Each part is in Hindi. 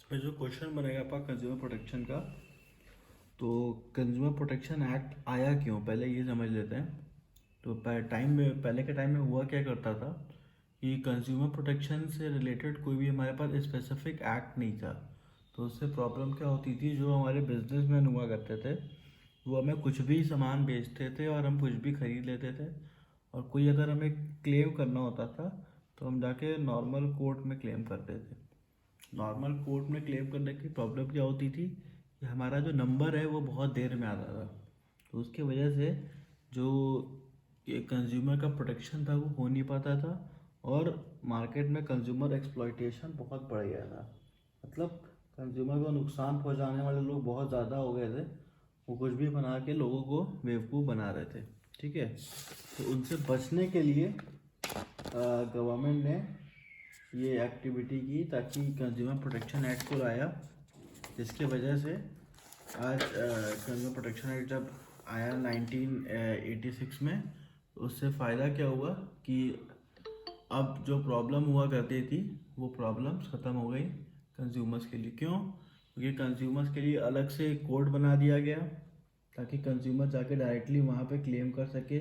फिर जो क्वेश्चन बनेगा आपका कंज्यूमर प्रोटेक्शन का, तो कंज्यूमर प्रोटेक्शन एक्ट आया क्यों, पहले ये समझ लेते हैं। तो पहले के टाइम में हुआ क्या करता था कि कंज्यूमर प्रोटेक्शन से रिलेटेड कोई भी हमारे पास स्पेसिफिक एक्ट नहीं था। तो उससे प्रॉब्लम क्या होती थी, जो हमारे बिजनेसमैन हुआ करते थे वो हमें कुछ भी सामान बेचते थे और हम कुछ भी खरीद लेते थे, और कोई अगर हमें क्लेम करना होता था तो हम जाके नॉर्मल कोर्ट में क्लेम करते थे। नॉर्मल कोर्ट में क्लेम करने की प्रॉब्लम क्या होती थी कि हमारा जो नंबर है वो बहुत देर में आता था। तो उसके वजह से जो ये कंज्यूमर का प्रोटेक्शन था वो हो नहीं पाता था, और मार्केट में कंज्यूमर एक्सप्लॉइटेशन बहुत बढ़ गया था। मतलब कंज्यूमर को नुकसान पहुंचाने वाले लोग बहुत ज़्यादा हो गए थे। वो कुछ भी बना के लोगों को बेवकूफ़ बना रहे थे। ठीक है, तो उनसे बचने के लिए गवर्नमेंट ने ये एक्टिविटी की, ताकि कंज्यूमर प्रोटेक्शन एक्ट को लाया, जिसके वजह से आज कंज्यूमर प्रोटेक्शन एक्ट जब आया 1986 में, उससे फ़ायदा क्या हुआ कि अब जो प्रॉब्लम हुआ करती थी वो प्रॉब्लम्स ख़त्म हो गई कंज्यूमर्स के लिए। क्यों? क्योंकि कंज्यूमर्स के लिए अलग से कोड बना दिया गया, ताकि कंज्यूमर जाके डायरेक्टली वहाँ पे क्लेम कर सके।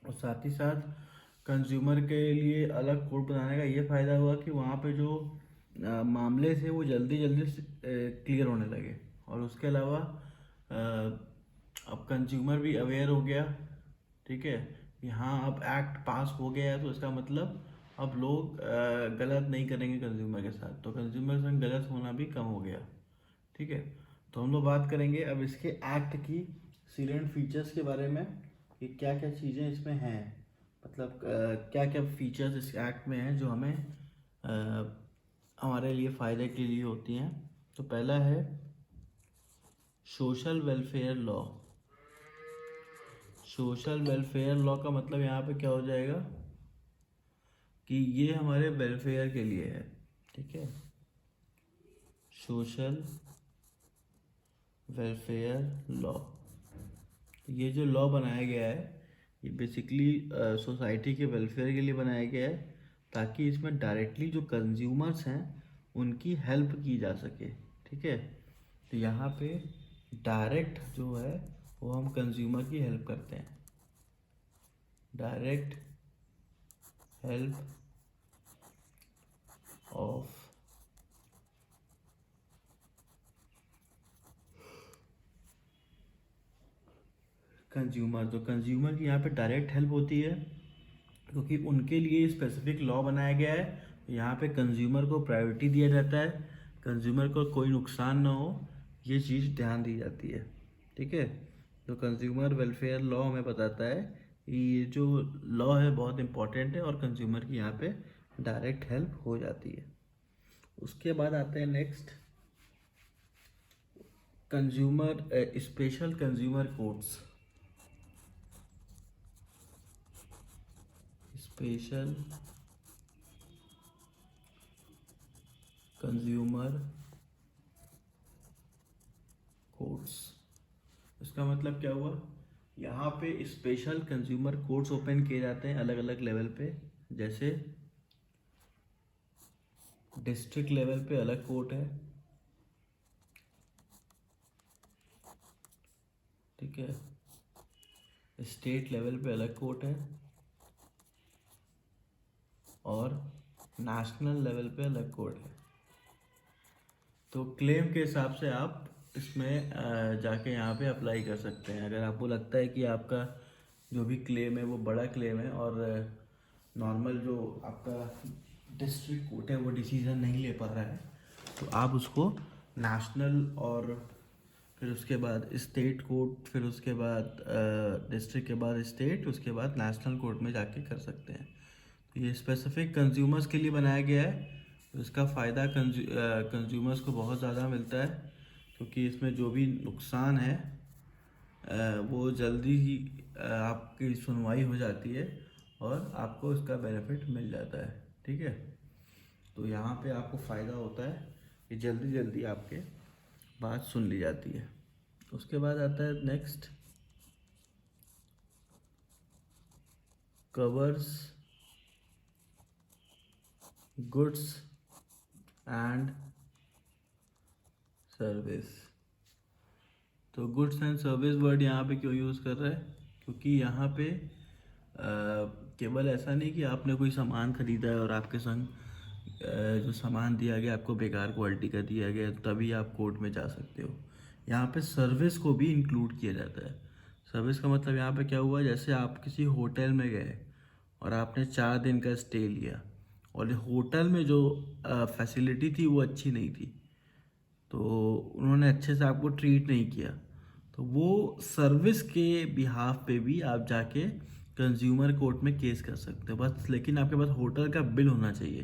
और साथ ही साथ कंज्यूमर के लिए अलग कोड बनाने का ये फ़ायदा हुआ कि वहाँ पे जो मामले थे वो जल्दी जल्दी क्लियर होने लगे। और उसके अलावा अब कंज्यूमर भी अवेयर हो गया। ठीक है, कि हाँ अब एक्ट पास हो गया है, तो इसका मतलब अब लोग गलत नहीं करेंगे कंज्यूमर के साथ, तो कंज्यूमर के संग गलत होना भी कम हो गया। ठीक है, तो हम लोग बात करेंगे अब इसके एक्ट की सीलेंट फीचर्स के बारे में, कि क्या क्या चीज़ें इसमें हैं। मतलब क्या क्या फीचर्स इस एक्ट में हैं जो हमें हमारे लिए फ़ायदे के लिए होती हैं। तो पहला है social welfare law. Social welfare law का मतलब यहाँ पे क्या हो जाएगा कि ये हमारे वेलफेयर के लिए है। ठीक है, सोशल वेलफेयर लॉ, ये जो लॉ बनाया गया है ये बेसिकली सोसाइटी के वेलफेयर के लिए बनाया गया है, ताकि इसमें डायरेक्टली जो कंज्यूमर्स हैं उनकी हेल्प की जा सके। ठीक है, तो यहाँ पे डायरेक्ट जो है वो हम कंज्यूमर की हेल्प करते हैं, डायरेक्ट हेल्प ऑफ कंज्यूमर। तो कंज्यूमर की यहाँ पे डायरेक्ट हेल्प होती है, क्योंकि उनके लिए स्पेसिफिक लॉ बनाया गया है। यहाँ पे कंज्यूमर को प्रायोरिटी दिया जाता है, कंज्यूमर को कोई नुकसान ना हो, ये चीज़ ध्यान दी जाती है। ठीक है, तो कंज्यूमर वेलफेयर लॉ हमें बताता है कि ये जो लॉ है बहुत इंपॉर्टेंट है, और कंज्यूमर की यहाँ पे डायरेक्ट हेल्प हो जाती है। उसके बाद आते हैं next, consumer special consumer courts. Special consumer courts, इसका मतलब क्या हुआ, यहाँ पे स्पेशल कंज्यूमर कोर्ट्स ओपन किए जाते हैं अलग अलग लेवल पे। जैसे डिस्ट्रिक्ट लेवल पे अलग कोर्ट है। ठीक है, स्टेट लेवल पे अलग कोर्ट है, और नेशनल लेवल पे अलग कोर्ट है। तो क्लेम के हिसाब से आप इसमें जाके यहाँ पे अप्लाई कर सकते हैं। अगर आपको लगता है कि आपका जो भी क्लेम है वो बड़ा क्लेम है, और नॉर्मल जो आपका डिस्ट्रिक्ट कोर्ट है वो डिसीजन नहीं ले पा रहा है, तो आप उसको नेशनल, और फिर उसके बाद स्टेट कोर्ट, फिर उसके बाद डिस्ट्रिक्ट के बाद स्टेट, उसके बाद नेशनल कोर्ट में जाके कर सकते हैं। तो ये स्पेसिफिक कंज्यूमर्स के लिए बनाया गया है, तो इसका फ़ायदा कंज्यूमर्स को बहुत ज़्यादा मिलता है, क्योंकि इसमें जो भी नुकसान है वो जल्दी ही आपकी सुनवाई हो जाती है, और आपको इसका बेनिफिट मिल जाता है। ठीक है, तो यहाँ पे आपको फ़ायदा होता है कि जल्दी जल्दी आपके बात सुन ली जाती है। उसके बाद आता है next, covers goods and service. तो गुड्स एंड सर्विस वर्ड यहाँ पे क्यों यूज़ कर रहा है? क्योंकि यहाँ पे केवल ऐसा नहीं कि आपने कोई सामान खरीदा है और आपके संग जो सामान दिया गया आपको बेकार क्वालिटी का दिया गया, तभी आप कोर्ट में जा सकते हो। यहाँ पे सर्विस को भी इंक्लूड किया जाता है। सर्विस का मतलब यहाँ पे क्या हुआ, जैसे आप किसी होटल में गए और आपने 4 दिन का स्टे लिया और होटल में जो फैसिलिटी थी वो अच्छी नहीं थी, तो उन्होंने अच्छे से आपको ट्रीट नहीं किया, तो वो सर्विस के बिहाफ पे भी आप जाके कंज्यूमर कोर्ट में केस कर सकते हो बस। लेकिन आपके पास होटल का बिल होना चाहिए,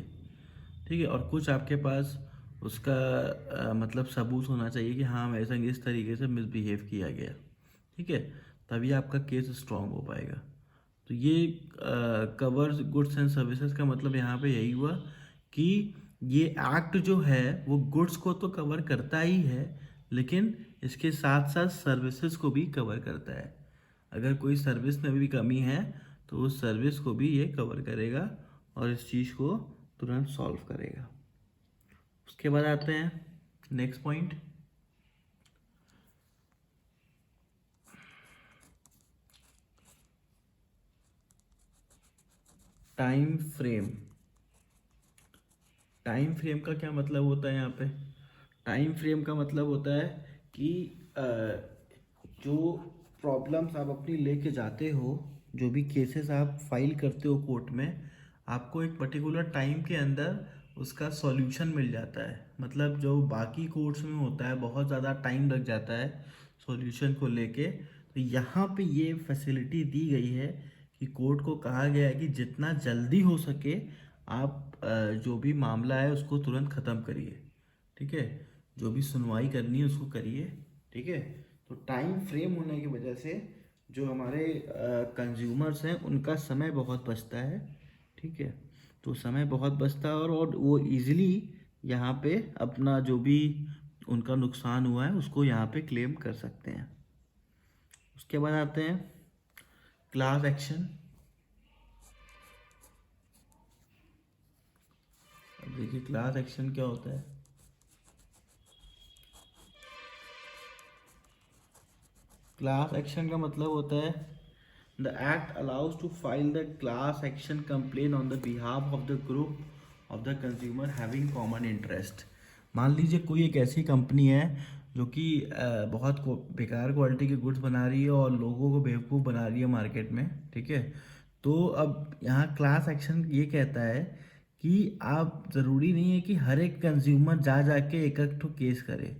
ठीक है, और कुछ आपके पास उसका मतलब सबूत होना चाहिए कि हाँ मेरे संग इस तरीके से मिसबिहेव किया गया, ठीक है, तभी आपका केस स्ट्रांग हो पाएगा। तो ये कवर्स गुड्स एंड सर्विसेज का मतलब यहाँ पे यही हुआ कि ये एक्ट जो है वो गुड्स को तो कवर करता ही है, लेकिन इसके साथ साथ सर्विसेज को भी कवर करता है। अगर कोई सर्विस में भी कमी है तो उस सर्विस को भी ये कवर करेगा और इस चीज़ को तुरंत सॉल्व करेगा। उसके बाद आते हैं next point, time frame. Time frame का क्या मतलब होता है यहाँ पे? टाइम फ्रेम का मतलब होता है कि जो प्रॉब्लम्स आप अपनी लेके जाते हो, जो भी केसेस आप फाइल करते हो कोर्ट में, आपको एक पर्टिकुलर टाइम के अंदर उसका सॉल्यूशन मिल जाता है। मतलब जो बाकी कोर्ट्स में होता है बहुत ज़्यादा टाइम लग जाता है सॉल्यूशन को लेके, तो यहाँ पे ये फैसिलिटी दी गई है कि कोर्ट को कहा गया है कि जितना जल्दी हो सके आप जो भी मामला है उसको तुरंत ख़त्म करिए, ठीक है, जो भी सुनवाई करनी है उसको करिए, ठीक है। तो टाइम फ्रेम होने की वजह से जो हमारे कंज्यूमर्स हैं उनका समय बहुत बचता है, ठीक है, तो समय बहुत बचता है और वो इजीली यहाँ पे अपना जो भी उनका नुकसान हुआ है उसको यहाँ पे क्लेम कर सकते हैं। उसके बाद आते हैं क्लास एक्शन। अब देखिए क्लास एक्शन क्या होता है। क्लास एक्शन का मतलब होता है the act allows to file the class action complain on the behalf of the group of the consumer having common interest. मान लीजिए कोई एक ऐसी कंपनी है जो कि बहुत बेकार क्वालिटी के गुड्स बना रही है और लोगों को बेवकूफ़ बना रही है मार्केट में, ठीक है। तो अब यहाँ क्लास एक्शन ये कहता है कि आप ज़रूरी नहीं है कि हर एक कंज्यूमर जा जाके एक एक ठो केस करे,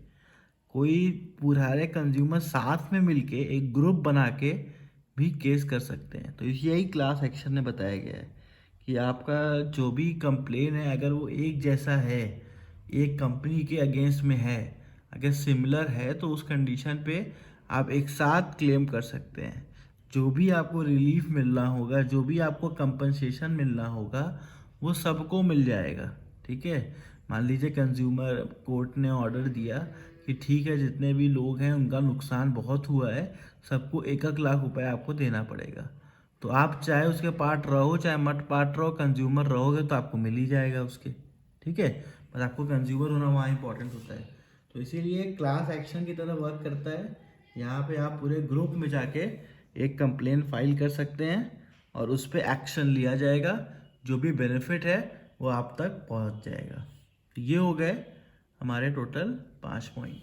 कोई पुराने कंज्यूमर साथ में मिलके एक ग्रुप बना के भी केस कर सकते हैं। तो यही क्लास एक्शन में बताया गया है कि आपका जो भी कंप्लेन है अगर वो एक जैसा है, एक कंपनी के अगेंस्ट में है, अगर सिमिलर है, तो उस कंडीशन पे आप एक साथ क्लेम कर सकते हैं। जो भी आपको रिलीफ मिलना होगा, जो भी आपको कंपनसेशन मिलना होगा, वो सबको मिल जाएगा, ठीक है। मान लीजिए कंज्यूमर कोर्ट ने ऑर्डर दिया कि ठीक है जितने भी लोग हैं उनका नुकसान बहुत हुआ है, सबको 1-1 लाख रुपए आपको देना पड़ेगा। तो आप चाहे उसके पार्ट रहो चाहे मत पार्ट रहो, कंज्यूमर रहोगे तो आपको मिल ही जाएगा उसके, ठीक है। बस आपको कंज्यूमर होना वहाँ इंपॉर्टेंट होता है। तो इसीलिए क्लास एक्शन की तरह वर्क करता है। यहाँ पे आप पूरे ग्रुप में जाके एक कंप्लेन फाइल कर सकते हैं और उस पर एक्शन लिया जाएगा, जो भी बेनिफिट है वो आप तक पहुँच जाएगा। तो ये हो गए हमारे टोटल 5 पॉइंट।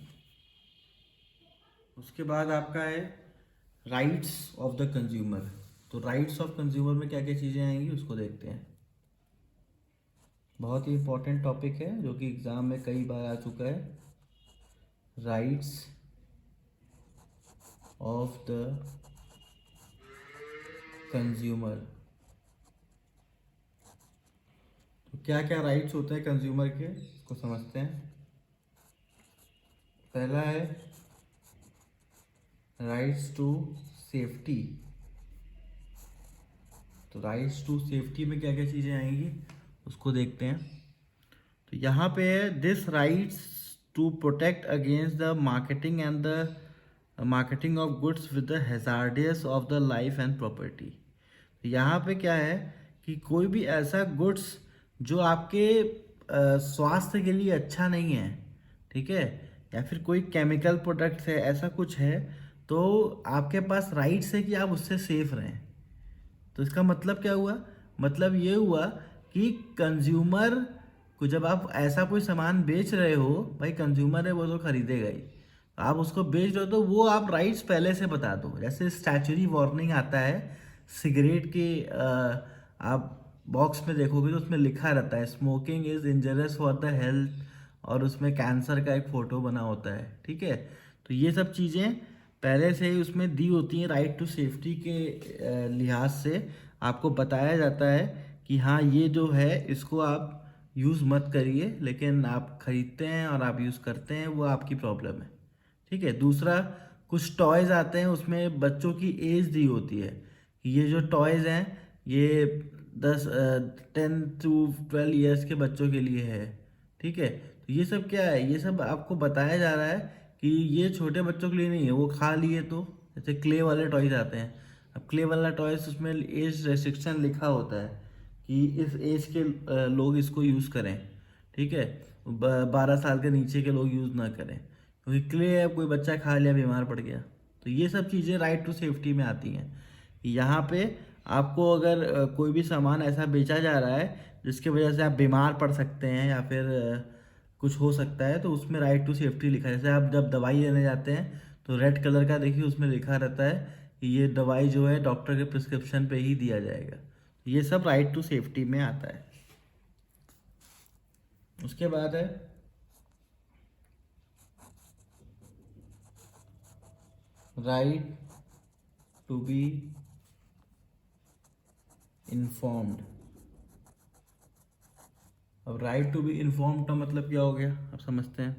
उसके बाद आपका है राइट्स ऑफ द कंज्यूमर। तो राइट्स ऑफ कंज्यूमर में क्या क्या चीज़ें आएंगी उसको देखते हैं। बहुत ही इंपॉर्टेंट टॉपिक है जो कि एग्ज़ाम में कई बार आ चुका है। Rights of the consumer. तो क्या क्या राइट्स होते हैं कंज्यूमर के, इसको समझते हैं। पहला है राइट्स टू सेफ्टी। तो राइट्स टू सेफ्टी में क्या क्या चीज़ें आएंगी उसको देखते हैं। तो यहाँ पे है this rights to protect against the marketing and the marketing of goods with the hazardous of the life and property. यहाँ पे क्या है कि कोई भी ऐसा गुड्स जो आपके स्वास्थ्य के लिए अच्छा नहीं है, ठीक है, या फिर कोई केमिकल प्रोडक्ट है, ऐसा कुछ है, तो आपके पास राइट्स है कि आप उससे सेफ रहें। तो इसका मतलब क्या हुआ? मतलब ये हुआ कि कंज्यूमर को जब आप ऐसा कोई सामान बेच रहे हो, भाई कंज्यूमर है वो तो खरीदेगा ही, आप उसको बेच रहे हो तो वो आप राइट्स पहले से बता दो। जैसे स्टैचुरी वार्निंग आता है सिगरेट के, आप बॉक्स में देखोगे तो उसमें लिखा रहता है smoking is injurious for the health, और उसमें कैंसर का एक फ़ोटो बना होता है, ठीक है। तो ये सब चीज़ें पहले से ही उसमें दी होती हैं, राइट टू सेफ्टी के लिहाज से आपको बताया जाता है कि हाँ ये जो है इसको आप यूज़ मत करिए, लेकिन आप ख़रीदते हैं और आप यूज़ करते हैं, वो आपकी प्रॉब्लम है, ठीक है। दूसरा, कुछ टॉयज़ आते हैं उसमें बच्चों की एज दी होती है कि ये जो टॉयज़ हैं ये 10 to 12 ईयर्स के बच्चों के लिए है, ठीक है। तो ये सब क्या है, ये सब आपको बताया जा रहा है कि ये छोटे बच्चों के लिए नहीं है, वो खा लिए तो। जैसे क्ले वाले टॉयज़ आते हैं, अब क्ले वाला टॉयज़ उसमें एज रेस्ट्रिक्शन लिखा होता है कि इस एज के लोग इसको यूज़ करें, ठीक है। 12 साल के नीचे के लोग यूज़ ना करें, क्योंकि क्ले है, कोई बच्चा खा लिया बीमार पड़ गया। तो ये सब चीज़ें राइट टू सेफ्टी में आती हैं। यहाँ पे आपको अगर कोई भी सामान ऐसा बेचा जा रहा है जिसकी वजह से आप बीमार पड़ सकते हैं या फिर कुछ हो सकता है, तो उसमें राइट टू सेफ्टी लिखा है। जैसे आप जब दवाई लेने जाते हैं तो रेड कलर का देखिए उसमें लिखा रहता है कि ये दवाई जो है डॉक्टर के प्रिस्क्रिप्शन पे ही दिया जाएगा। ये सब राइट टू सेफ्टी में आता है। उसके बाद है राइट टू बी इन्फॉर्म्ड। अब राइट टू बी इन्फॉर्म्ड का मतलब क्या हो गया, आप समझते हैं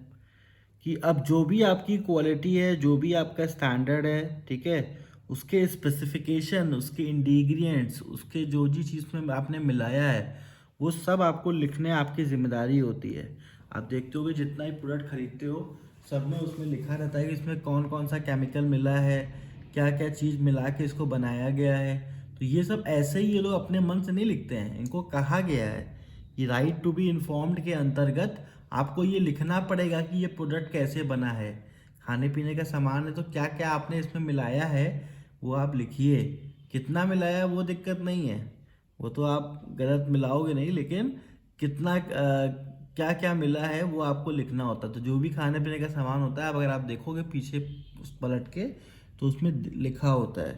कि अब जो भी आपकी क्वालिटी है, जो भी आपका स्टैंडर्ड है, ठीक है, उसके स्पेसिफिकेशन, उसके इंग्रेडिएंट्स, उसके जो जी चीज़ में आपने मिलाया है, वो सब आपको लिखने आपकी जिम्मेदारी होती है। आप देखते हो कि जितना ही प्रोडक्ट खरीदते हो सब में उसमें लिखा रहता है कि इसमें कौन कौन सा केमिकल मिला है, क्या क्या चीज़ मिला के इसको बनाया गया है। तो ये सब ऐसे ही ये लोग अपने मन से नहीं लिखते हैं, इनको कहा गया है कि राइट टू बी इन्फॉर्म्ड के अंतर्गत आपको ये लिखना पड़ेगा कि ये प्रोडक्ट कैसे बना है। खाने पीने का सामान है तो क्या क्या आपने इसमें मिलाया है वो आप लिखिए। कितना मिलाया है वो दिक्कत नहीं है, वो तो आप गलत मिलाओगे नहीं, लेकिन कितना क्या क्या मिला है वो आपको लिखना होता है। तो जो भी खाने पीने का सामान होता है, अब अगर आप देखोगे पीछे उस पलट के तो उसमें लिखा होता है,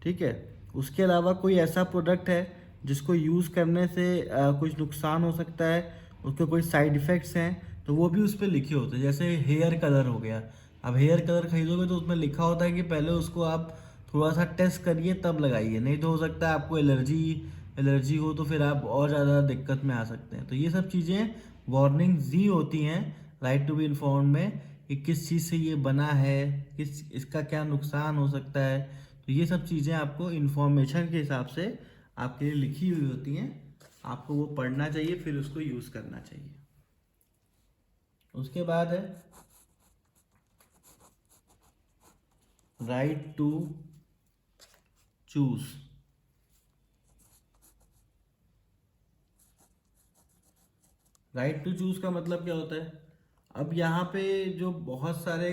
ठीक है। उसके अलावा कोई ऐसा प्रोडक्ट है जिसको यूज़ करने से कुछ नुकसान हो सकता है, उसके कोई साइड इफ़ेक्ट्स हैं, तो वो भी उस पर लिखे होते हैं। जैसे हेयर कलर हो गया, अब हेयर कलर खरीदोगे तो उसमें लिखा होता है कि पहले उसको आप थोड़ा सा टेस्ट करिए तब लगाइए, नहीं तो हो सकता है आपको एलर्जी हो तो फिर आप और ज़्यादा दिक्कत में आ सकते हैं। तो ये सब चीज़ें वार्निंग्स दी होती हैं राइट टू बी इन्फॉर्म्ड में कि किस चीज़ से ये बना है, इसका क्या नुकसान हो सकता है। तो ये सब चीज़ें आपको इन्फॉर्मेशन के हिसाब से आपके लिए लिखी हुई होती हैं, आपको वो पढ़ना चाहिए फिर उसको यूज़ करना चाहिए। उसके बाद है right to choose. Right to choose का मतलब क्या होता है? अब यहाँ पे जो बहुत सारे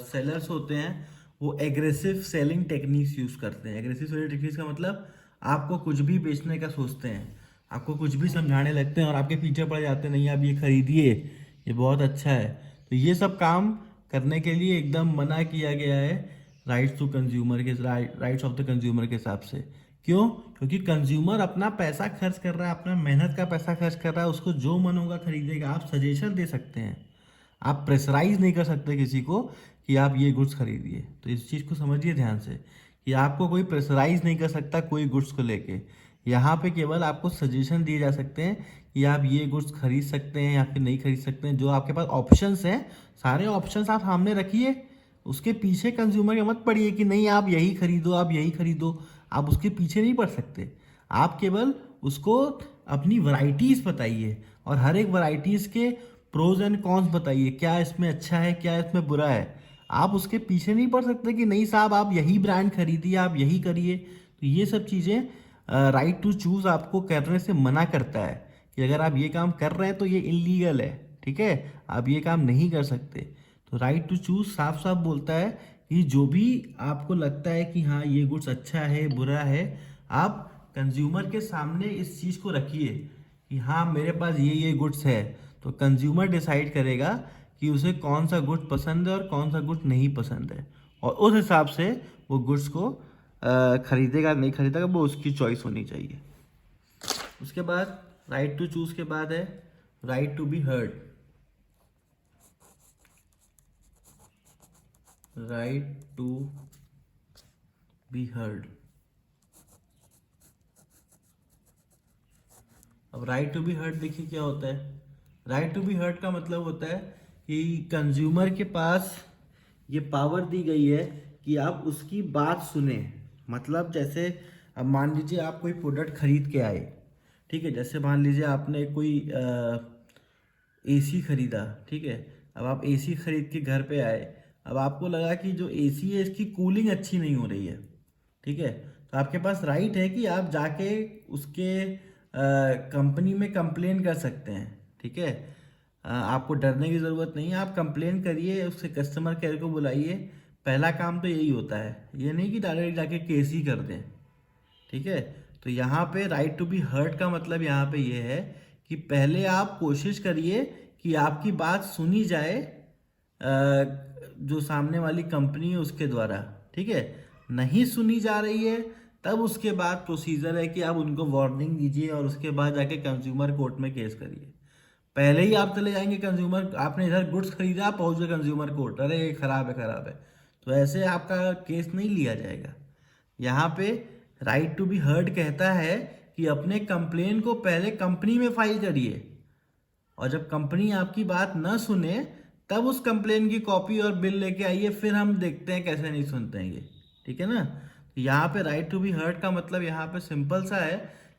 सेलर्स होते हैं वो एग्रेसिव सेलिंग टेक्निक्स यूज़ करते हैं। एग्रेसिव सेलिंग टेक्निक्स का मतलब आपको कुछ भी बेचने का सोचते हैं, आपको कुछ भी समझाने लगते हैं और आपके पीछे पड़ जाते हैं, नहीं आप ये खरीदिए, ये बहुत अच्छा है। तो ये सब काम करने के लिए एकदम मना किया गया है राइट्स टू कंज्यूमर के, राइट्स ऑफ द कंज्यूमर के हिसाब से। क्यों? क्योंकि कंज्यूमर अपना पैसा खर्च कर रहा है, अपना मेहनत का पैसा खर्च कर रहा है, उसको जो मन होगा खरीदेगा। आप सजेशन दे सकते हैं, आप प्रेशराइज नहीं कर सकते किसी को कि आप ये गुड्स खरीदिए। तो इस चीज़ को समझिए ध्यान से कि आपको कोई प्रेशराइज नहीं कर सकता कोई गुड्स को लेके। यहाँ पे केवल आपको सजेशन दिए जा सकते हैं कि आप ये गुड्स खरीद सकते हैं या फिर नहीं खरीद सकते हैं। जो आपके पास ऑप्शंस हैं, सारे ऑप्शंस आप सामने रखिए, उसके पीछे कंज्यूमर के मत पड़िए कि नहीं आप यही खरीदो, आप यही खरीदो। आप उसके पीछे नहीं पड़ सकते, आप केवल उसको अपनी वैरायटीज़ बताइए और हर एक वैरायटीज़ के प्रोज एंड कॉन्स बताइए, क्या इसमें अच्छा है क्या इसमें बुरा है। आप उसके पीछे नहीं पड़ सकते कि नहीं साहब आप यही ब्रांड खरीदिए, आप यही करिए। तो ये सब चीज़ें राइट टू चूज़ आपको करने से मना करता है कि अगर आप ये काम कर रहे हैं तो ये इलीगल है, ठीक है, आप ये काम नहीं कर सकते। तो राइट टू चूज साफ साफ बोलता है कि जो भी आपको लगता है कि हाँ ये गुड्स अच्छा है बुरा है, आप कंज्यूमर के सामने इस चीज़ को रखिए कि हाँ मेरे पास ये गुड्स है। तो कंज्यूमर डिसाइड करेगा कि उसे कौन सा गुड्स पसंद है और कौन सा गुड्स नहीं पसंद है, और उस हिसाब से वो गुड्स को खरीदेगा नहीं खरीदेगा, वो उसकी चॉइस होनी चाहिए। उसके बाद राइट टू चूज के बाद है right to be heard. Right to be heard. अब राइट टू बी हर्ड देखिए क्या होता है। राइट टू बी हर्ड का मतलब होता है कि कंज्यूमर के पास ये पावर दी गई है कि आप उसकी बात सुने। मतलब जैसे अब मान लीजिए आप कोई प्रोडक्ट खरीद के आए, ठीक है, जैसे मान लीजिए आपने कोई एसी खरीदा, ठीक है, अब आप एसी खरीद के घर पे आए, अब आपको लगा कि जो एसी है इसकी कूलिंग अच्छी नहीं हो रही है, ठीक है, तो आपके पास राइट है कि आप जाके उसके कंपनी में कंप्लेन कर सकते हैं, ठीक है। आपको डरने की ज़रूरत नहीं है, आप कंप्लेन करिए, उससे कस्टमर केयर को बुलाइए। पहला काम तो यही होता है, ये नहीं कि डायरेक्ट जाके केस ही कर दें, ठीक है। तो यहाँ पे राइट टू बी हर्ड का मतलब यहाँ पे ये है कि पहले आप कोशिश करिए कि आपकी बात सुनी जाए जो सामने वाली कंपनी है उसके द्वारा, ठीक है। नहीं सुनी जा रही है तब उसके बाद प्रोसीजर है कि आप उनको वार्निंग दीजिए और उसके बाद जाके कंज्यूमर कोर्ट में केस करिए। पहले ही आप चले जाएंगे कंज्यूमर, आपने इधर गुड्स खरीदा, आप पहुंच गए कंज्यूमर कोर्ट, अरे ये खराब है खराब है, तो ऐसे आपका केस नहीं लिया जाएगा। यहाँ पे राइट टू बी हर्ड कहता है कि अपने कंप्लेन को पहले कंपनी में फाइल करिए, और जब कंपनी आपकी बात न सुने तब उस कंप्लेन की कॉपी और बिल लेके आइए, फिर हम देखते हैं कैसे नहीं सुनते हैं ये, ठीक है ना। तो यहाँ पे राइट टू बी हर्ड का मतलब यहाँ पे सिंपल सा है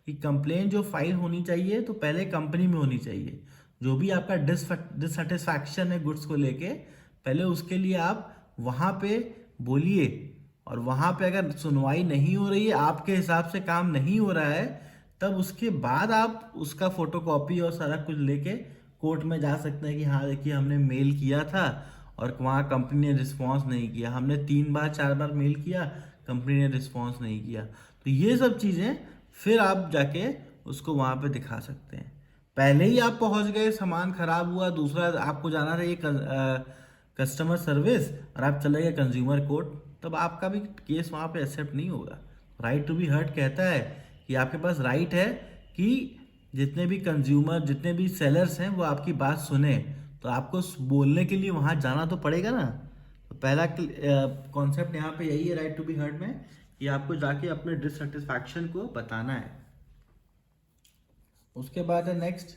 कि कंप्लेन जो फाइल होनी चाहिए तो पहले कंपनी में होनी चाहिए। जो भी आपका डिससेटिस्फैक्शन है गुड्स को लेके, पहले उसके लिए आप वहाँ पे बोलिए, और वहाँ पे अगर सुनवाई नहीं हो रही है, आपके हिसाब से काम नहीं हो रहा है, तब उसके बाद आप उसका फोटोकॉपी और सारा कुछ लेके कोर्ट में जा सकते हैं कि हाँ देखिए हमने मेल किया था और वहाँ कंपनी ने रिस्पॉन्स नहीं किया, हमने 3 बार 4 बार मेल किया, कंपनी ने रिस्पॉन्स नहीं किया। तो ये सब चीज़ें फिर आप जाके उसको वहाँ पे दिखा सकते हैं। पहले ही आप पहुँच गए, सामान खराब हुआ, दूसरा आपको जाना था ये कस्टमर सर्विस, और आप चले गए कंज्यूमर कोर्ट, तब आपका भी केस वहाँ पे एक्सेप्ट नहीं होगा। राइट टू बी हर्ड कहता है कि आपके पास राइट है कि जितने भी कंज्यूमर, जितने भी सेलर्स हैं वो आपकी बात सुने, तो आपको बोलने के लिए वहाँ जाना तो पड़ेगा ना। तो पहला कॉन्सेप्ट यहाँ पे यही है राइट टू बी हर्ड में, कि आपको जाके अपने डिससेटिस्फैक्शन को बताना है। उसके बाद है next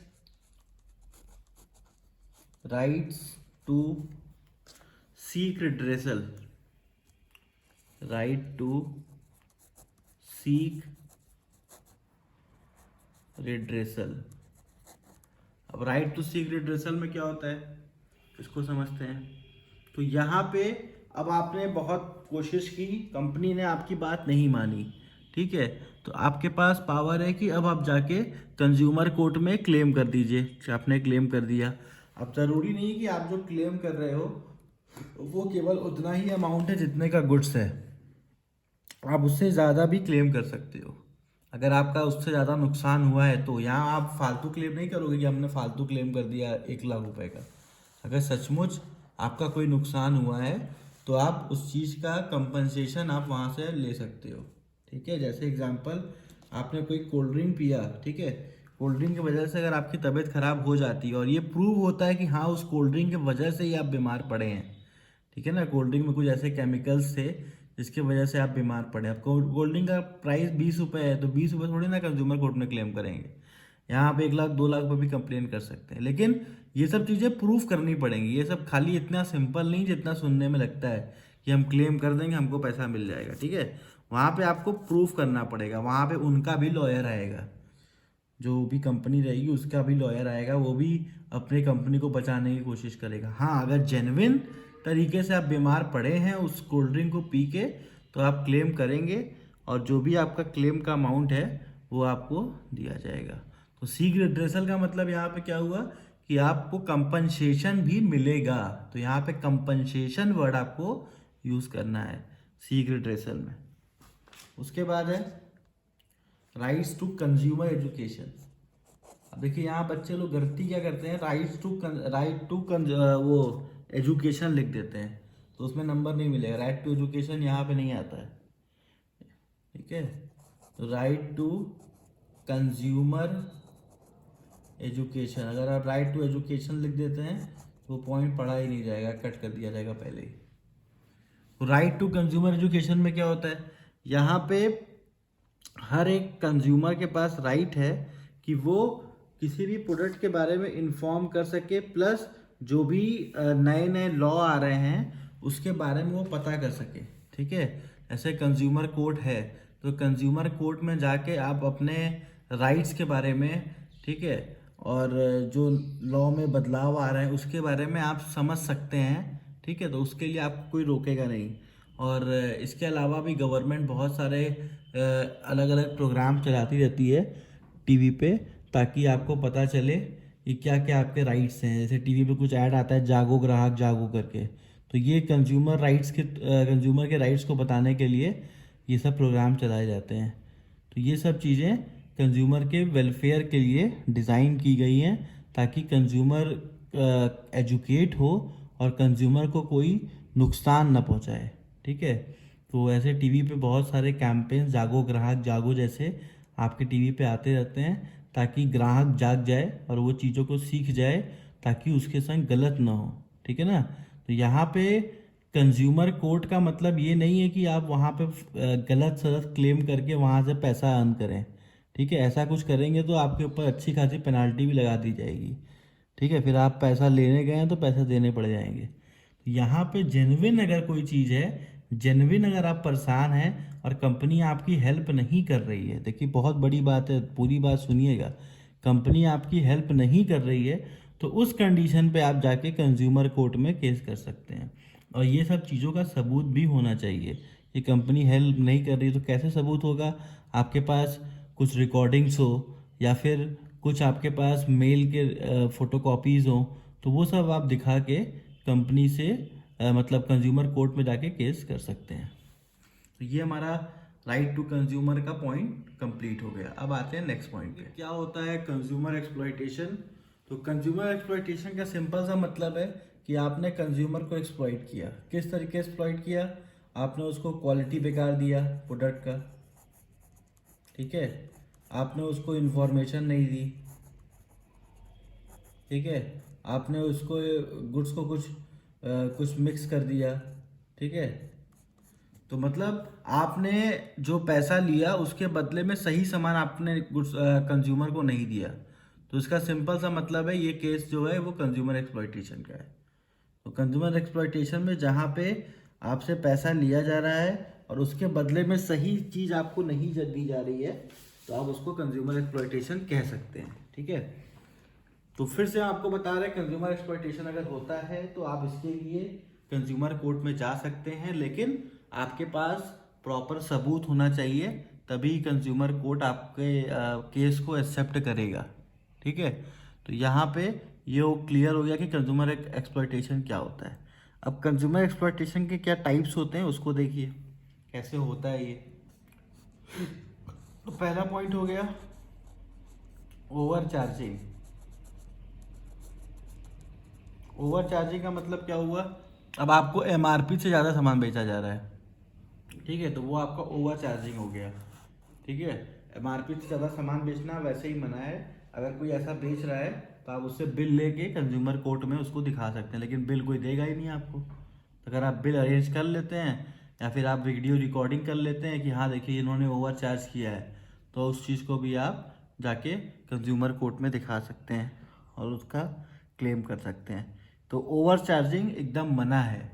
rights to seek redressal. Right to seek redressal. अब राइट टू सीक रिड्रेसल में क्या होता है इसको समझते हैं। तो यहाँ पे अब आपने बहुत कोशिश की, कंपनी ने आपकी बात नहीं मानी, ठीक है, तो आपके पास पावर है कि अब आप जाके कंज्यूमर कोर्ट में क्लेम कर दीजिए। आपने क्लेम कर दिया, अब ज़रूरी नहीं कि आप जो क्लेम कर रहे हो वो केवल उतना ही अमाउंट है जितने का गुड्स है, आप उससे ज़्यादा भी क्लेम कर सकते हो। अगर आपका उससे ज़्यादा नुकसान हुआ है तो यहाँ आप फालतू क्लेम नहीं करोगे कि हमने फालतू क्लेम कर दिया 1 लाख रुपए का। अगर सचमुच आपका कोई नुकसान हुआ है तो आप उस चीज़ का कंपनसेशन आप वहाँ से ले सकते हो, ठीक है। जैसे एग्जांपल, आपने कोई कोल्ड ड्रिंक पिया, ठीक है, कोल्ड ड्रिंक की वजह से अगर आपकी तबीयत खराब हो जाती है और ये प्रूव होता है कि हाँ उस कोल्ड ड्रिंक की वजह से ही आप बीमार पड़े हैं, ठीक है ना, कोल्ड ड्रिंक में कुछ ऐसे केमिकल्स थे जिसकी वजह से आप बीमार पड़े। अब कोल्ड ड्रिंक का प्राइस 20 रुपये है, तो 20 रुपये थोड़ी ना कंज्यूमर कोर्ट में क्लेम करेंगे। यहाँ आप 1 लाख 2 लाख रुपये भी कंप्लेन कर सकते हैं, लेकिन ये सब चीज़ें प्रूफ करनी पड़ेंगी। ये सब खाली इतना सिंपल नहीं जितना सुनने में लगता है कि हम क्लेम कर देंगे हमको पैसा मिल जाएगा, ठीक है। वहाँ पे आपको प्रूफ करना पड़ेगा, वहाँ पे उनका भी लॉयर आएगा, जो भी कंपनी रहेगी उसका भी लॉयर आएगा, वो भी अपने कंपनी को बचाने की कोशिश करेगा। हाँ, अगर जेन्युइन तरीके से आप बीमार पड़े हैं उस कोल्ड ड्रिंक को पी के, तो आप क्लेम करेंगे और जो भी आपका क्लेम का अमाउंट है वो आपको दिया जाएगा। तो सीक रिड्रेसल का मतलब यहाँ पे क्या हुआ कि आपको कंपनसेशन भी मिलेगा। तो यहाँ पे कंपनसेशन वर्ड आपको यूज करना है सीक रिट्रेसल में। उसके बाद है राइट्स टू कंज्यूमर एजुकेशन। अब देखिए यहाँ बच्चे लोग गलती क्या करते हैं, राइट टू वो एजुकेशन लिख देते हैं, तो उसमें नंबर नहीं मिलेगा। राइट टू एजुकेशन यहाँ पे नहीं आता है, ठीक है। तो राइट टू कंज्यूमर एजुकेशन, अगर आप राइट टू एजुकेशन लिख देते हैं तो वो पॉइंट पढ़ा ही नहीं जाएगा, कट कर दिया जाएगा पहले ही। तो राइट टू कंज्यूमर एजुकेशन में क्या होता है, यहाँ पे हर एक कंज्यूमर के पास राइट है कि वो किसी भी प्रोडक्ट के बारे में इंफॉर्म कर सके, प्लस जो भी नए नए लॉ आ रहे हैं उसके बारे में वो पता कर सके, ठीक है। ऐसे कंज्यूमर कोर्ट है, तो कंज्यूमर कोर्ट में जाके आप अपने राइट्स के बारे में, ठीक है, और जो लॉ में बदलाव आ रहे हैं उसके बारे में आप समझ सकते हैं, ठीक है। तो उसके लिए आपको कोई रोकेगा नहीं। और इसके अलावा भी गवर्नमेंट बहुत सारे अलग अलग प्रोग्राम चलाती रहती है टीवी पे, ताकि आपको पता चले कि क्या क्या आपके राइट्स हैं। जैसे टीवी पे कुछ ऐड आता है, जागो ग्राहक जागो करके, तो ये कंज्यूमर के राइट्स को बताने के लिए ये सब प्रोग्राम चलाए जाते हैं। तो ये सब चीज़ें कंज्यूमर के वेलफेयर के लिए डिज़ाइन की गई हैं, ताकि कंज्यूमर एजुकेट हो और कंज्यूमर को कोई नुकसान न पहुंचाए, ठीक है। तो ऐसे टीवी पे बहुत सारे कैंपेन जागो ग्राहक जागो जैसे आपके टीवी पे आते रहते हैं, ताकि ग्राहक जाग जाए और वो चीज़ों को सीख जाए, ताकि उसके संग गलत ना हो, ठीक है ना। तो यहाँ पे कंज्यूमर कोर्ट का मतलब ये नहीं है कि आप वहाँ पे गलत सलत क्लेम करके वहाँ से पैसा अर्न करें, ठीक है। ऐसा कुछ करेंगे तो आपके ऊपर अच्छी खासी पेनाल्टी भी लगा दी जाएगी, ठीक है। फिर आप पैसा लेने गए हैं तो पैसे देने पड़ जाएंगे। यहाँ पे जेन्युइन अगर कोई चीज़ है, जेन्युइन अगर आप परेशान हैं और कंपनी आपकी हेल्प नहीं कर रही है, देखिए बहुत बड़ी बात है, पूरी बात सुनिएगा, कंपनी आपकी हेल्प नहीं कर रही है तो उस कंडीशन पे आप जाके कंज्यूमर कोर्ट में केस कर सकते हैं। और ये सब चीज़ों का सबूत भी होना चाहिए कि कंपनी हेल्प नहीं कर रही, तो कैसे सबूत होगा, आपके पास कुछ रिकॉर्डिंग्स हो या फिर कुछ आपके पास मेल के फोटोकॉपीज़ हो, तो वो सब आप दिखा के कंपनी से मतलब कंज्यूमर कोर्ट में जाके केस कर सकते हैं। तो ये हमारा राइट टू कंज्यूमर का पॉइंट कंप्लीट हो गया। अब आते हैं नेक्स्ट पॉइंट पे, क्या होता है कंज्यूमर एक्सप्लॉइटेशन। तो कंज्यूमर एक्सप्लॉइटेशन का सिंपल सा मतलब है कि आपने कंज्यूमर को एक्सप्लॉइट किया। किस तरीके एक्सप्लॉइट किया, आपने उसको क्वालिटी बेकार दिया प्रोडक्ट का, ठीक है, आपने उसको इन्फॉर्मेशन नहीं दी, ठीक है, आपने उसको गुड्स को कुछ मिक्स कर दिया, ठीक है। तो मतलब आपने जो पैसा लिया उसके बदले में सही सामान आपने गुड्स कंज्यूमर को नहीं दिया। तो इसका सिंपल सा मतलब है, ये केस जो है वो कंज्यूमर एक्सप्लॉइटेशन का है। तो कंज्यूमर एक्सप्लॉइटेशन में जहाँ पे आपसे पैसा लिया जा रहा है और उसके बदले में सही चीज़ आपको नहीं दी जा रही है, तो आप उसको कंज्यूमर एक्सप्लॉइटेशन कह सकते हैं, ठीक है। तो फिर से आपको बता रहे हैं, कंज्यूमर एक्सप्लॉइटेशन अगर होता है तो आप इसके लिए कंज्यूमर कोर्ट में जा सकते हैं, लेकिन आपके पास प्रॉपर सबूत होना चाहिए, तभी कंज्यूमर कोर्ट आपके केस को एक्सेप्ट करेगा, ठीक है। तो यहाँ पे ये क्लियर हो गया कि कंज्यूमर एक्सप्लॉइटेशन क्या होता है। अब कंज्यूमर एक्सप्लॉइटेशन के क्या टाइप्स होते हैं उसको देखिए कैसे होता है ये। तो पहला पॉइंट हो गया ओवर चार्जिंग। ओवर चार्जिंग का मतलब क्या हुआ, अब आपको एमआरपी से ज़्यादा सामान बेचा जा रहा है, ठीक है, तो वो आपका ओवर चार्जिंग हो गया, ठीक है। एमआरपी से ज़्यादा सामान बेचना वैसे ही मना है। अगर कोई ऐसा बेच रहा है तो आप उससे बिल लेके कंज्यूमर कोर्ट में उसको दिखा सकते हैं, लेकिन बिल कोई देगा ही नहीं आपको। तो अगर आप बिल अरेंज कर लेते हैं या फिर आप वीडियो रिकॉर्डिंग कर लेते हैं कि हाँ देखिए इन्होंने ओवर चार्ज किया है, तो उस चीज़ को भी आप जाके कंज्यूमर कोर्ट में दिखा सकते हैं और उसका क्लेम कर सकते हैं। तो ओवर चार्जिंग एकदम मना है,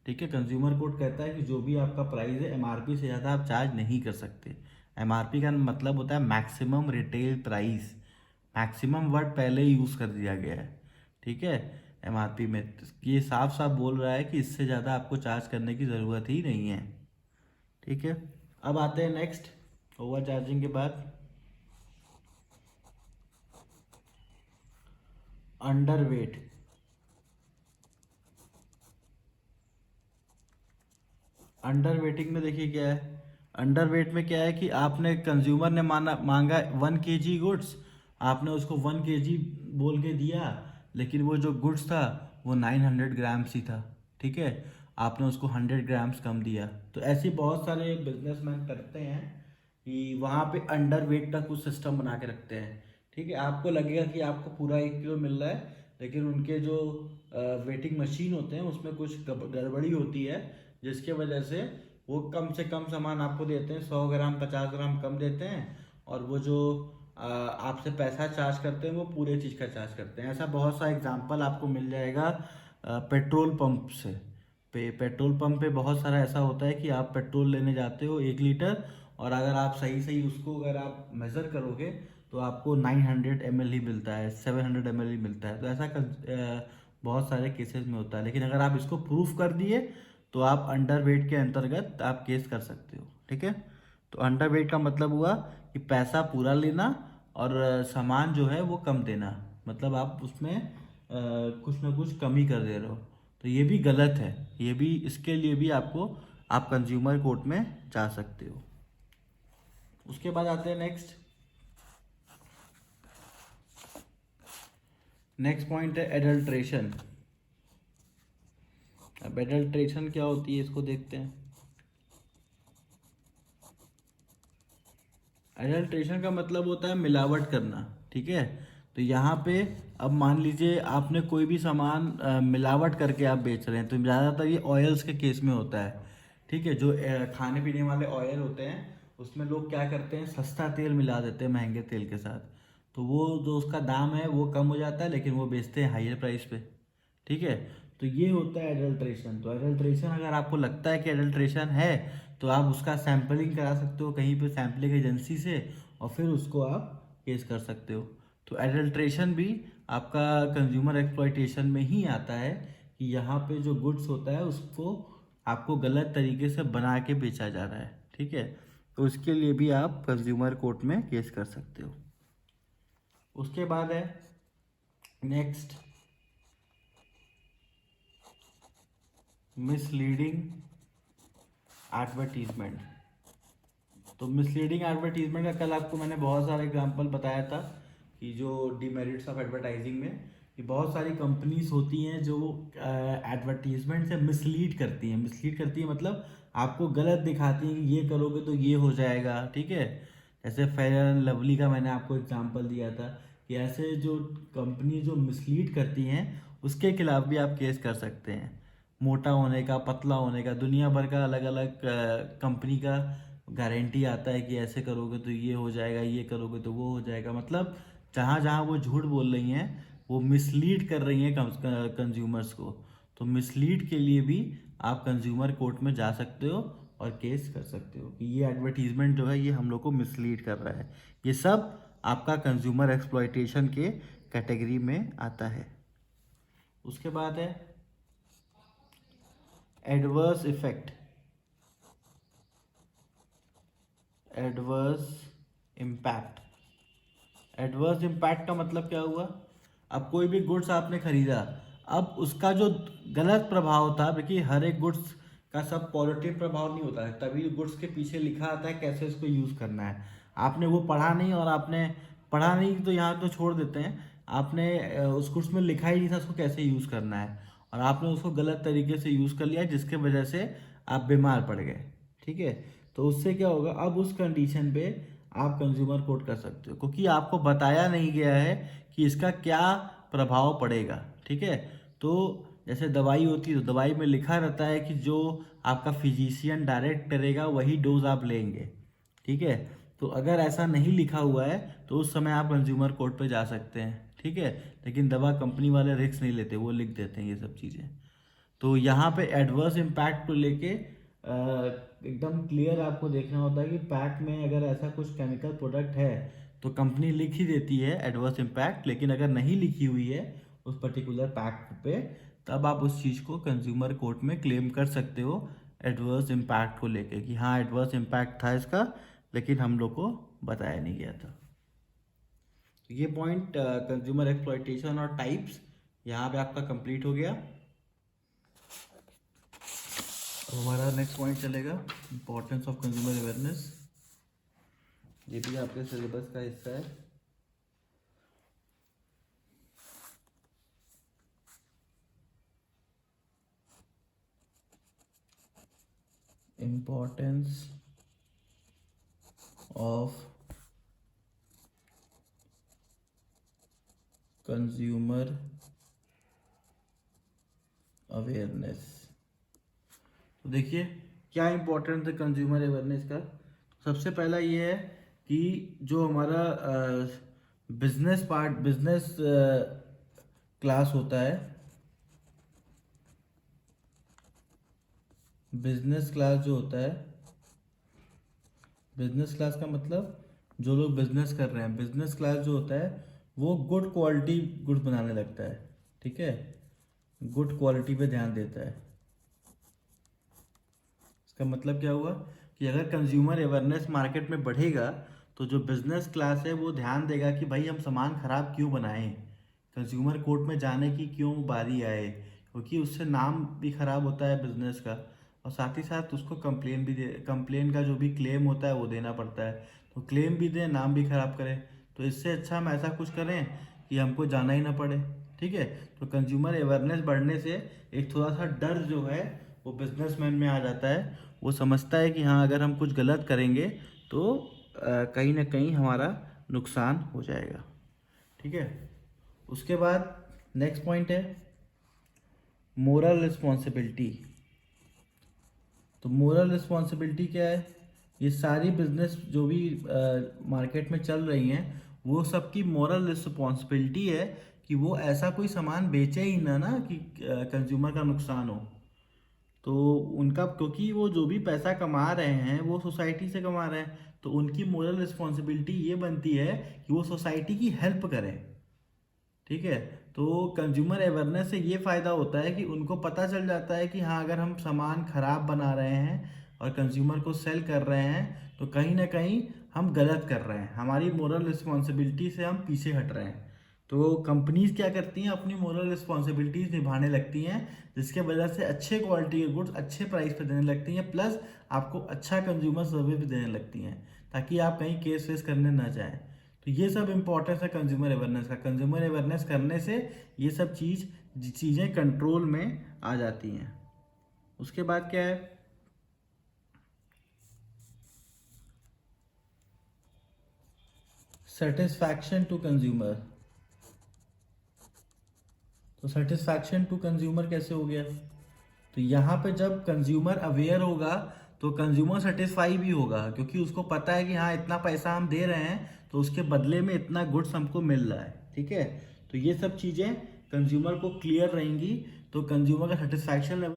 ठीक है। कंज्यूमर कोर्ट कहता है कि जो भी आपका प्राइस है एमआरपी से ज़्यादा आप चार्ज नहीं कर सकते। एमआरपी का मतलब होता है maximum retail price. Maximum word पहले ही यूज़ कर दिया गया है, ठीक है। एमआरपी में ये साफ साफ बोल रहा है कि इससे ज़्यादा आपको चार्ज करने की ज़रूरत ही नहीं है, ठीक है। अब आते हैं नेक्स्ट, ओवर चार्जिंग के बाद अंडर वेट, अंडर वेटिंग में देखिए क्या है, अंडर वेट में क्या है कि आपने कंज्यूमर ने मांगा 1 kg गुड्स, आपने उसको 1 kg बोल के दिया, लेकिन वो जो गुड्स था वो 900 ग्राम्स ही था, ठीक है, आपने उसको 100 ग्राम्स कम दिया। तो ऐसे बहुत सारे बिजनेसमैन करते हैं कि वहाँ पे अंडर वेट का कुछ सिस्टम बना के रखते हैं, ठीक है, आपको लगेगा कि आपको पूरा 1 किलो मिल रहा है, लेकिन उनके जो वेटिंग मशीन होते हैं उसमें कुछ गड़बड़ी होती है, जिसके वजह से वो कम से कम सामान आपको देते हैं, 100 ग्राम 50 ग्राम कम देते हैं, और वो जो आपसे पैसा चार्ज करते हैं वो पूरे चीज़ का चार्ज करते हैं। ऐसा बहुत सा एग्जांपल आपको मिल जाएगा पेट्रोल पंप से। पेट्रोल पंप पे बहुत सारा ऐसा होता है कि आप पेट्रोल लेने जाते हो 1 लीटर, और अगर आप सही सही उसको अगर आप मेज़र करोगे तो आपको 900 ml ही मिलता है, 700 ml ही मिलता है। तो ऐसा बहुत सारे केसेस में होता है, लेकिन अगर आप इसको प्रूफ कर दिए तो आप अंडर वेट के अंतर्गत आप केस कर सकते हो, ठीक है। तो अंडर वेट का मतलब हुआ कि पैसा पूरा लेना और सामान जो है वो कम देना, मतलब आप उसमें कुछ ना कुछ कमी कर दे रहे हो, तो ये भी गलत है। ये भी, इसके लिए भी आपको, आप कंज्यूमर कोर्ट में जा सकते हो। उसके बाद आते हैं नेक्स्ट, नेक्स्ट पॉइंट है एडल्ट्रेशन। अब एडल्ट्रेशन क्या होती है इसको देखते हैं। एडल्ट्रेशन का मतलब होता है मिलावट करना, ठीक है। तो यहाँ पे अब मान लीजिए आपने कोई भी सामान मिलावट करके आप बेच रहे हैं, तो ज़्यादातर ये ऑयल्स के केस में होता है, ठीक है। जो खाने पीने वाले ऑयल होते हैं उसमें लोग क्या करते हैं, सस्ता तेल मिला देते हैं महंगे तेल के साथ, तो वो जो उसका दाम है वो कम हो जाता है, लेकिन वो बेचते हैं हायर प्राइस पे, ठीक है। तो ये होता है एडल्ट्रेशन। तो एडल्ट्रेशन अगर आपको लगता है कि एडल्ट्रेशन है तो आप उसका सैम्पलिंग करा सकते हो कहीं पे सैम्पलिंग एजेंसी से, और फिर उसको आप केस कर सकते हो। तो एडल्ट्रेशन भी आपका कंज्यूमर एक्सप्लॉयटेशन में ही आता है, कि यहाँ पे जो गुड्स होता है उसको आपको गलत तरीके से बना के बेचा जा रहा है, ठीक है। तो उसके लिए भी आप कंज्यूमर कोर्ट में केस कर सकते हो। उसके बाद है नेक्स्ट, मिसलीडिंग एडवर्टीजमेंट। तो मिसलीडिंग एडवर्टीजमेंट का कल आपको मैंने बहुत सारे एग्जांपल बताया था, कि जो डिमेरिट्स ऑफ एडवर्टाइजिंग में, कि बहुत सारी कंपनीज होती हैं जो एडवर्टीजमेंट से मिसलीड करती हैं। मिसलीड करती है मतलब आपको गलत दिखाती हैं कि ये करोगे तो ये हो जाएगा, ठीक है। जैसे फेयर एंड लवली का मैंने आपको एग्जांपल दिया था, कि ऐसे जो कंपनी जो मिसलीड करती हैं उसके खिलाफ भी आप केस कर सकते हैं। मोटा होने का, पतला होने का, दुनिया भर का अलग अलग कंपनी का गारंटी आता है कि ऐसे करोगे तो ये हो जाएगा, ये करोगे तो वो हो जाएगा, मतलब जहाँ जहाँ वो झूठ बोल रही हैं वो मिसलीड कर रही हैं कंज्यूमर्स को। तो मिसलीड के लिए भी आप कंज्यूमर कोर्ट में जा सकते हो और केस कर सकते हो कि ये एडवर्टीजमेंट जो है ये हम लोग को मिसलीड कर रहा है। ये सब आपका कंज्यूमर एक्सप्लॉयटेशन के कैटेगरी में आता है। उसके बाद है adverse effect, adverse impact. Adverse impact का मतलब क्या हुआ, अब कोई भी गुड्स आपने खरीदा, अब उसका जो गलत प्रभाव था, देखिए हर एक गुड्स का सब पॉजिटिव प्रभाव नहीं होता है, तभी गुड्स के पीछे लिखा आता है कैसे इसको यूज़ करना है। आपने वो पढ़ा नहीं, और आपने पढ़ा नहीं तो यहाँ तो छोड़ देते हैं, आपने उस गुड्स में लिखा ही नहीं था उसको कैसे यूज़ करना है, और आपने उसको गलत तरीके से यूज़ कर लिया, जिसके वजह से आप बीमार पड़ गए, ठीक है। तो उससे क्या होगा, अब उस कंडीशन पे आप कंज्यूमर कोर्ट कर सकते हो, क्योंकि आपको बताया नहीं गया है कि इसका क्या प्रभाव पड़ेगा, ठीक है। तो जैसे दवाई होती है तो दवाई में लिखा रहता है कि जो आपका फिजिशियन डायरेक्ट करेगा वही डोज आप लेंगे, ठीक है। तो अगर ऐसा नहीं लिखा हुआ है तो उस समय आप कंज्यूमर कोर्ट पे जा सकते हैं, ठीक है। लेकिन दवा कंपनी वाले रिस्क नहीं लेते, वो लिख देते हैं ये सब चीज़ें। तो यहाँ पे एडवर्स इम्पैक्ट को लेके एकदम क्लियर आपको देखना होता है कि पैक में अगर ऐसा कुछ केमिकल प्रोडक्ट है तो कंपनी लिख ही देती है एडवर्स इम्पैक्ट, लेकिन अगर नहीं लिखी हुई है उस पर्टिकुलर पैक पे, तब आप उस चीज़ को कंज्यूमर कोर्ट में क्लेम कर सकते हो एडवर्स इम्पैक्ट को लेके, कि हाँ एडवर्स इम्पैक्ट था इसका, लेकिन हम लोग को बताया नहीं गया था। तो ये पॉइंट कंज्यूमर एक्सप्लॉयटेशन और टाइप्स यहाँ पे आपका कंप्लीट हो गया। अब हमारा नेक्स्ट पॉइंट चलेगा इम्पोर्टेंस ऑफ कंज्यूमर अवेयरनेस। ये भी आपके सिलेबस का हिस्सा है। Importance of consumer awareness. तो देखिए क्या इम्पोर्टेंस है कंज्यूमर अवेयरनेस का। सबसे पहला ये है कि जो हमारा बिजनेस क्लास होता है, बिजनेस क्लास जो होता है, बिजनेस क्लास का मतलब जो लोग बिजनेस कर रहे हैं, बिजनेस क्लास जो होता है वो गुड क्वालिटी गुड्स बनाने लगता है। ठीक है, गुड क्वालिटी पे ध्यान देता है। इसका मतलब क्या हुआ कि अगर कंज्यूमर अवेयरनेस मार्केट में बढ़ेगा तो जो बिजनेस क्लास है वो ध्यान देगा कि भाई हम सामान खराब क्यों बनाएं, कंज्यूमर कोर्ट में जाने की क्यों बारी आए, क्योंकि उससे नाम भी खराब होता है बिजनेस का, और साथ ही साथ उसको कंप्लेन का जो भी क्लेम होता है वो देना पड़ता है। तो क्लेम भी दें, नाम भी खराब करें, तो इससे अच्छा हम ऐसा कुछ करें कि हमको जाना ही ना पड़े। ठीक है, तो कंज्यूमर अवेयरनेस बढ़ने से एक थोड़ा सा डर जो है वो बिजनेसमैन में आ जाता है। वो समझता है कि हाँ अगर हम कुछ गलत करेंगे तो कहीं ना कहीं हमारा नुकसान हो जाएगा। ठीक है, उसके बाद नेक्स्ट पॉइंट है मोरल रिस्पॉन्सिबिलिटी। तो मोरल रिस्पॉन्सिबिलिटी क्या है? ये सारी बिजनेस जो भी मार्केट में चल रही हैं वो सबकी मोरल रिस्पॉन्सिबिलिटी है कि वो ऐसा कोई सामान बेचे ही ना कि कंज्यूमर का नुकसान हो। तो उनका, क्योंकि वो जो भी पैसा कमा रहे हैं वो सोसाइटी से कमा रहे हैं, तो उनकी मोरल रिस्पॉन्सिबिलिटी ये बनती है कि वो सोसाइटी की हेल्प करें। ठीक है, तो कंज्यूमर अवेयरनेस से ये फ़ायदा होता है कि उनको पता चल जाता है कि हाँ अगर हम सामान ख़राब बना रहे हैं और कंज्यूमर को सेल कर रहे हैं तो कहीं ना कहीं हम गलत कर रहे हैं, हमारी मोरल रिस्पॉन्सिबिलिटी से हम पीछे हट रहे हैं। तो कंपनीज क्या करती हैं, अपनी मोरल रिस्पॉन्सिबिलिटीज निभाने लगती हैं, जिसके वजह से अच्छे क्वालिटी के गुड्स अच्छे प्राइस पे देने लगती हैं, प्लस आपको अच्छा कंज्यूमर सर्विस भी देने लगती हैं, ताकि आप कहीं केस वेस करने ना जाएं। तो ये सब इंपॉर्टेंस है कंज्यूमर अवेयरनेस का। कंज्यूमर अवेयरनेस करने से ये सब चीज़ें कंट्रोल में आ जाती हैं। उसके बाद क्या है, सेटिस्फैक्शन टू कंज्यूमर। तो सेटिस्फैक्शन टू कंज्यूमर कैसे हो गया? तो यहाँ पे जब कंज्यूमर अवेयर होगा तो कंज्यूमर सेटिस्फाई भी होगा, क्योंकि उसको पता है कि हाँ इतना पैसा हम दे रहे हैं तो उसके बदले में इतना गुड्स हमको मिल रहा है। ठीक है, तो ये सब चीज़ें कंज्यूमर को क्लियर रहेंगी तो कंज्यूमर का सेटिस्फैक्शन लेवल